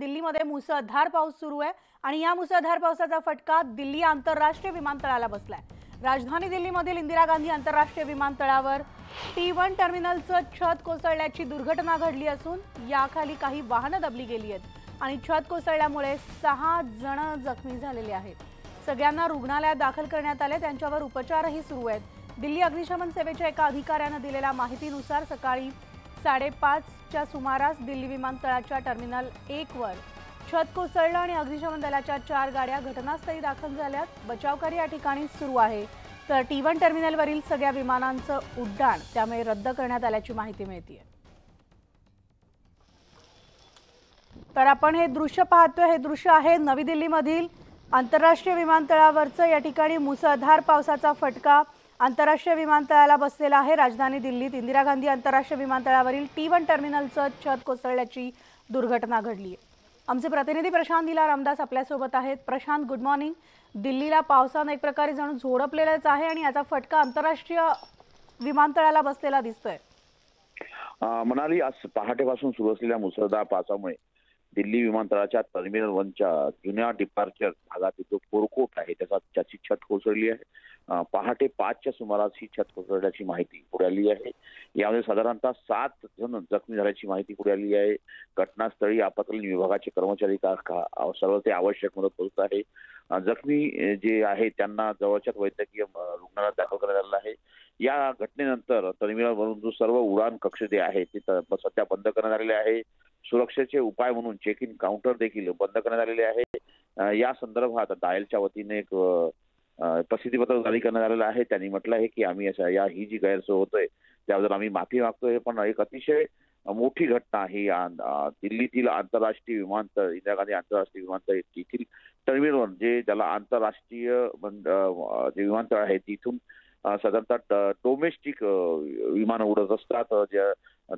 दिल्लीमध्ये मुसळधार पाऊस सुरू आहे आणि या मुसळधार पावसाचा फटका दिल्ली आंतरराष्ट्रीय विमानतळाला बसलाय। राजधानी दिल्लीमधील इंदिरा गांधी आंतरराष्ट्रीय विमानतळावर T1 टर्मिनलचं छत कोसळल्याची दुर्घटना घडली असून याखाली काही वाहनं दबली गेली आहेत आणि छत कोसळल्यामुळे 6 जण जखमी झालेले आहेत। सगळ्यांना रुग्णालयात दाखल करण्यात आले, त्यांच्यावर उपचारही सुरू आहेत। दिल्ली अग्निशमन सेवेच्या एका अधिकाऱ्याने दिलेल्या माहितीनुसार सकाळी 5:30 च्या सुमारास दिल्ली विमानतळाच्या टर्मिनल 1 वर छत कोसळलं आणि अग्निशमन दलाच्या 4 गाड्या घटनास्थळी दाखल झाल्यात। बचावकार्य या ठिकाणी सुरू आहे, तर T1 टर्मिनलवरील सगळ्या विमानांचं उड्डाण त्यामुळे रद्द करण्यात आल्याची माहिती मिळते। तर आपण हे दृश्य पाहतोय, हे दृश्य आहे नवी दिल्लीमधील आंतरराष्ट्रीय विमानतळावरचं। या ठिकाणी मुसळधार पावसाचा फटका आंतरराष्ट्रीय विमानतळाला बसलेला आहे। राजधानी दिल्लीत इंदिरा गांधी आंतरराष्ट्रीय विमानतळावरील T1 टर्मिनलचं छत कोसळल्याची दुर्घटना घडली आहे। आमचे प्रतिनिधी प्रशांत नीला रामदास आपल्यासोबत आहेत। Prashant, good morning. दिल्लीला पावसाने एक प्रकारे जणू झोडपलेलंच आहे आणि याचा फटका आंतरराष्ट्रीय विमानतळाला बसलेला दिसतोय। मनाली, आज पहाटेपासून सुरू असलेल्या मुसळधार पावसामुळे दिल्ली विमानतळाच्या टर्मिनल 1च्या जुन्या डिपार्चर भागात जो फोरकोट आहे त्याची छत कोसळली आहे। पहाटे 5च्या सुमारास ही छत कोसळल्याची माहिती पुढे आली आहे। यामध्ये साधारणतः 7 जण जखमी झाल्याची माहिती पुढे आली आहे। घटनास्थळी आपत्कालीन विभागाचे कर्मचारी सर्व ते आवश्यक मदत करत आहे। जखमी जे आहे त्यांना जवळच्या वैद्यकीय रुग्णालयात दाखल करण्यात आलं आहे। या घटनेनंतर टर्मिनलवरून जो सर्व उडान कक्ष जे आहे ते सध्या बंद करण्यात आलेले आहे। सुरक्षेचे उपाय म्हणून चेक इन काउंटर देखील बंद करण्यात आलेले आहे। या संदर्भात डायलच्या वतीने एक प्रसिद्धीपत्रक जारी करण्यात आलेलं आहे। त्यांनी म्हटलं आहे की आम्ही ही जी गैरसोय होतोय त्याबद्दल आम्ही माफी मागतोय, पण एक अतिशय मोठी घटना ही दिल्लीतील आंतरराष्ट्रीय विमानतळ इंदिरा गांधी आंतरराष्ट्रीय विमानतळ येथील टर्मिनल जे ज्याला आंतरराष्ट्रीय जे विमानतळ आहे तिथून साधारणतः डोमेस्टिक विमान उडत असतात। ज्या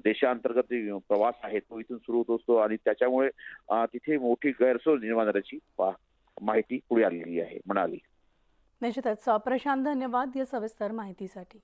देशांतर्गत प्रवास आहे तो इथून सुरू होत असतो आणि त्याच्यामुळे तिथे मोठी गैरसोय निर्माण झाल्याची माहिती पुढे आलेली आहे। म्हणाली निश्चितच प्रशांत, धन्यवाद या सविस्तर माहितीसाठी।